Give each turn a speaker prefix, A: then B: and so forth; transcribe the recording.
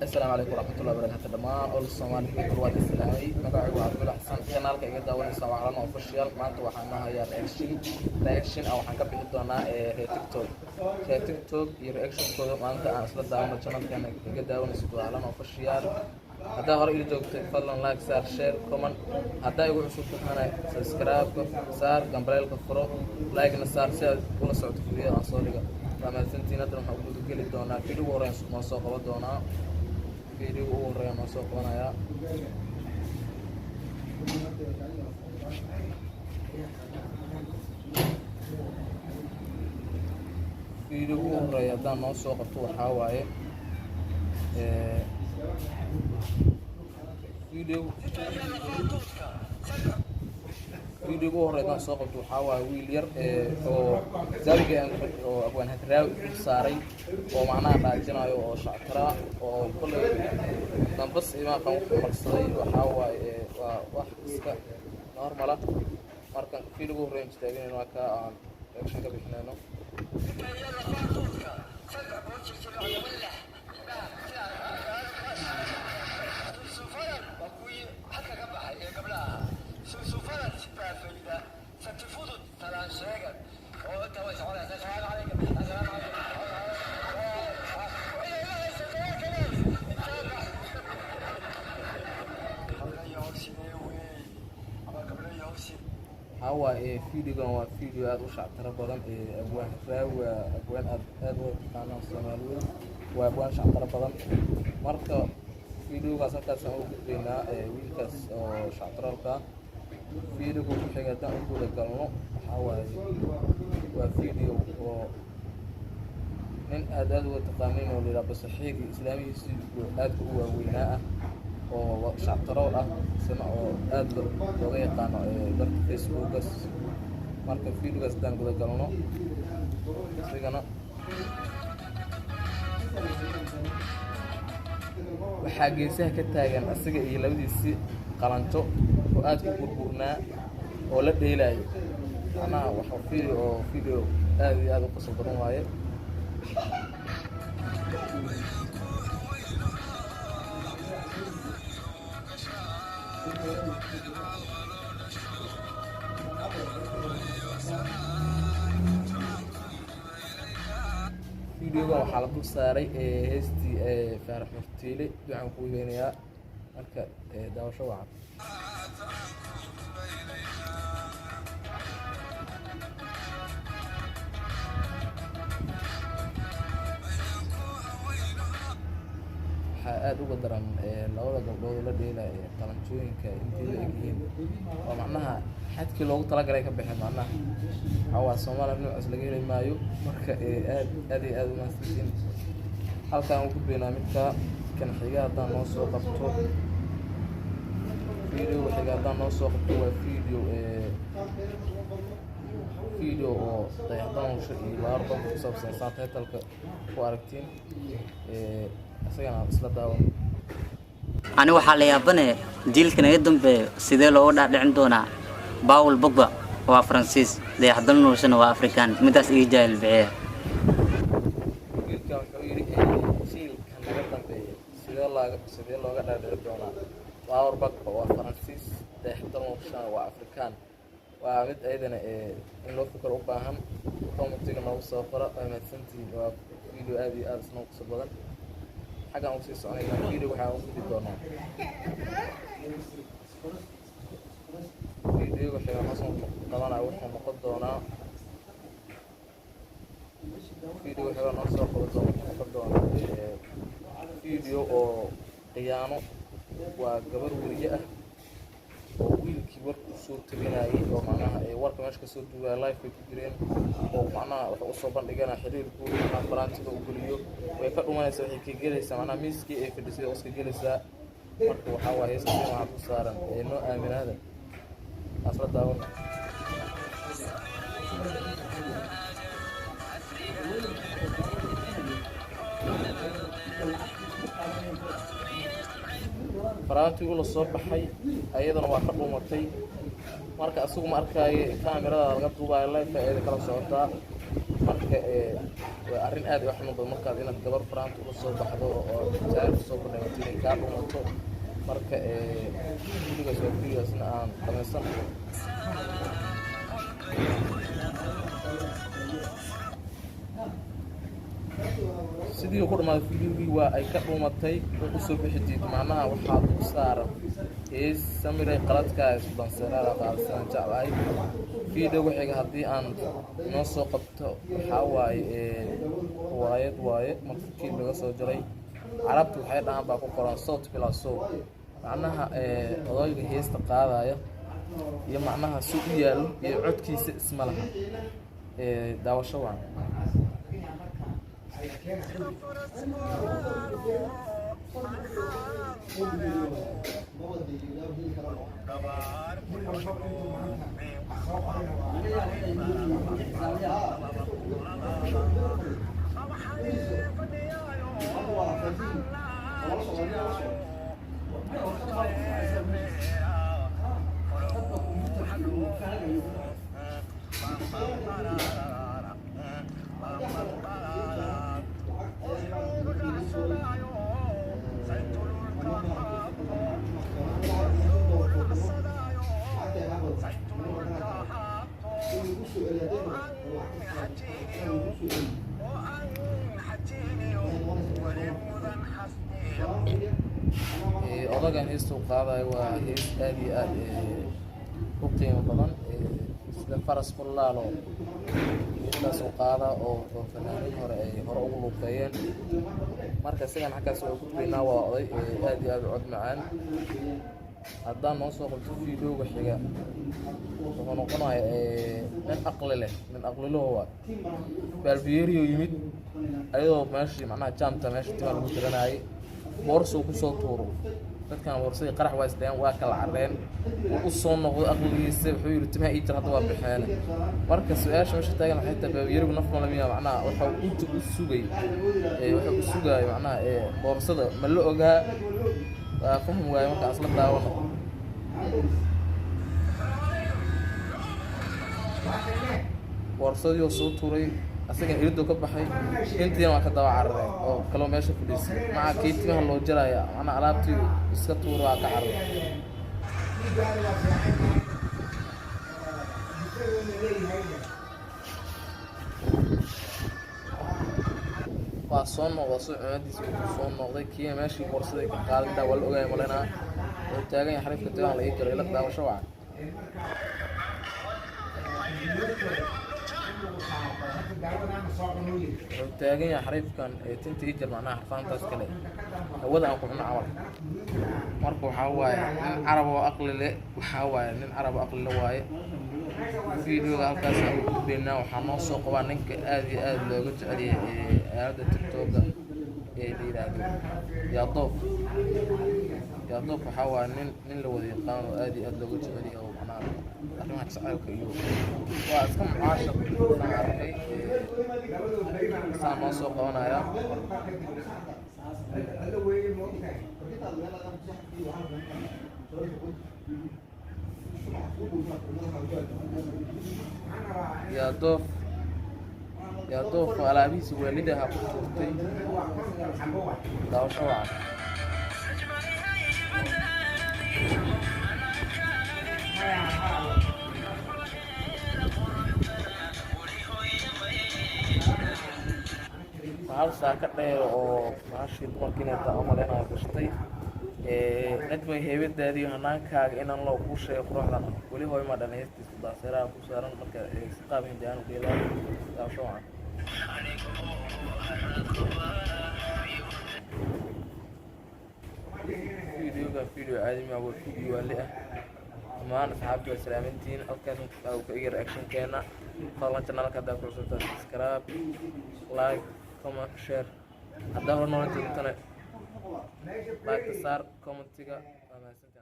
A: السلام عليكم ورحمة الله وبركاته. دمان أول الصومالي في كل وادي السلامي مقاعد وعبد الحسن كنال كي قد داوني سواعلنا أوفيشيال ما أنتوا وحنا هي رياكشن أو حنكب بحدنا تيك توك رياكشن كذا ما أنت أصلا داون الشانل كان قد داوني سواعلنا أوفيشيال هذا هو اللي جوك تفضل لايك صار شير كومنت هذا يقول شوف أنا سبسكرايب صار جنبريل كفرو لايك نصار سير كل صوت فيديو أصوريك لما سنتين أدرى محبوب كل دونا فيديو ورين ما سوق دونا فيديو ورين ما سوق وانا يا فيديو ورين ده ما سوق طول حواي فيديو ورين سوق طول حواي ويلير أو زاوية أو أبوان هتراوي صاري ومعناه راجنا أو شاطرة أو كل نبص إما قام مقصدي وحواي وحسك نورمالا مركن فيديو ورين تلاقين وكا أكشن كبيرنا هو فيديو هو فيديو هذا وش عترة بدن أبوان راوي أبوان هذا كانوا سمالوه وأبوان شعترة بدن مرة فيديو قصة كسمو بينا ويلكس شعترة كا فيديو كل حاجة تأكل الجلو هو فيديو من أداة وتقامين ولا بس حقيقي إسلامي أدعو ويناء وشعترة سنة أدل لغاية قانو برك فيسبوك بس مركب فيديو بس دان كذا كلامه سيجنا وحاجيسه كتاجن أسيج يلودي سي قرنتو وأدل بربورنا ولا ديلاي أنا وحفيديو أو فيديو هذا قصة برماية فيديو waxaa la dul saaray heestii Faarax Murtiile waxaan ku weynayaa marka daawasho wacan aad uga daran labada gabdhood la dheelay qalanjooyinka intii la egyihiin oo macnaha xadkii loogu talagalay ka bixin macnaha waa Soomaaliya noocaas laga helay maayo marka aad u maasantiin halkaan ugu beenaa midka kan xiga hadaan noo soo qabto فيديو وحاجة نص وقت هو فيديو أو طيحان وشيء الأربعة بسبب سنسات هتلك واركتين أصلاً أصلا داون
B: أنا وحاليا بني جيل كنا يدم بسيدة لو عندنا باول بوجبا وفرنسيس ده يحضرنا وشنا وأفريقيان متى إيجا البيع
A: جيل كان كويري جيل كان يدم بسيدة لو عندنا باول بوجبا وفرنسيس ده يحضرنا وشنا وأفريقيان وعمد أيضا إن لو فكر أباهم قوم تيجنا وصافرة أنا سنتي وفيديو أبي أرسل نقص بدل حاجة مصيص علينا فيديو وحاول في الدورنا فيديو وحاجة مصر طبعا أول حاجة مقدرنا فيديو وحاجة نصر مقدرنا فيديو أو قيانو وقبر وريئة wiilkii warku soo taginayay oo macnaha warka meesha ka soo duubay live ku jireen oo macnaha waxa uu soo bandhigana xiriirkooda waxa faraantiga uu galiyo way ka dhumanaysaa waxay ka gelaysaa macnaha miiskii ay fadhisay oo iska gelaysaa marka waxa waa heestii waxa ku saaran noo aaminaada asla daawan faraantigu la soo baxay ayadana waa ka dhumatay marka asugu ma arkay kaamirada laga duubay live ay kala socotaa marka marka waa arrin aad u xanuun badan markaad inaad gabar faraanta ula soo baxdo oo jacayl kusoo bandhigato inay kaa dhumato marka videogaas waa videogaasna aan dhamaysan sidii ku dhamaaday videogii waa ay ka dhumatay oo soo bixi diiday macnaha waxaa dul saaran hees samiray qaladkaaga sudan saraara qaadsan jaclay video xiga haddii aan noo soo qabto waxaa waaye waaye markii laga soo jaray carabtu waxay dhahaan baa ku qoran sawt bila sawt macnaha odayga heesta qaadaya iyo macnaha si u yaalo iyo codkiisa isma laha daawasho waan odagan heestuu qaadayo waa hees aad iyo aad u qiimo badan sida faras kullaalo heestaasuu qaada oo fanaaniin hore ay hore ugu luuqeeyeen marka isagan xaggaas waa gudbaynaa waa oday aad iyo aad u cod macaan haddaan noo soo qabto videoga xiga wuxuu noqonaya nin aqli leh nin aqlilaho waa baalbiyeeriyo yimid ayadoo meeshii macnaha jaamta meesha timaa lagu jiranayay boorsuu kusoo tuuro dadkan boorsadii qarax waa isdhayaan waa kala carreen wuu u soo noqdo aqligiisa wuxuu yidhi timaha ii jir hadda waa bixeene marka su-aasha meesha taagan waxay tahay baalbiyeerigu naf malamiya macnaha waxau inta u sugay wuxuu u sugaayo macnaha boorsada ma la ogaa waa fahmi waaye markaan isla daawano boorsadii oo soo tuuray asagan iridoo ka baxay intiina waa ka daba cararay oo kaloo meesha fadhiisay maca kii timaha loo jaraya macnaha alaabtii iska tuura waa ka cararay waa soo noqda soo cunadiisa soo noqday kii meeshii boorsadii ka qaaday intaa waa la ogaaya malenaa oo taagan yahay xariifka timaha la ii jaray ila daawasho waca wuxuu taagan yahay xariifkan tinta ii jar macnaha xarfaantaas kale hawada aan ku cuno camal marka waxaa waaye nin carab oo aqli leh waxaa waaye nin carab oo aqli leh waaye videoga halkaas aan u gudbaynaa waxaa noo soo qabaa ninka aad iyo aad looga jecel yahay aaladda tiktoka la yidhaahdo yaadoof waxaa waaye nin la wada yaqaano aad iyo aad looga jecel yahay oo macnaha arrimaha jacaylka iyo waa iska mucaashaq saan arkay saan noo soo qabanaya yaadoof alaabihiisa waalidaha ku tuurtay daawasho wacan hal saaka dheer oo maashii dumarkiina taa umaleynayo gashtay cidbay heebadaadiyo hanaankaaga inaan loo kuu sheego quruxdan weli hooy ma dhan heestiisa daaseeraha ku saaran marka si qaab hindiyaanu geelaa daawasho wacan videoga video caadi ma waa video waali ah dhammaan asxaabta waa salaamantiin halkaas uu ka iga reactionkeena fadlan channelka haddaa ku cusubtaa subscribe like comment share haddaa hore noola joogtana like saar commentiga waa mahadsan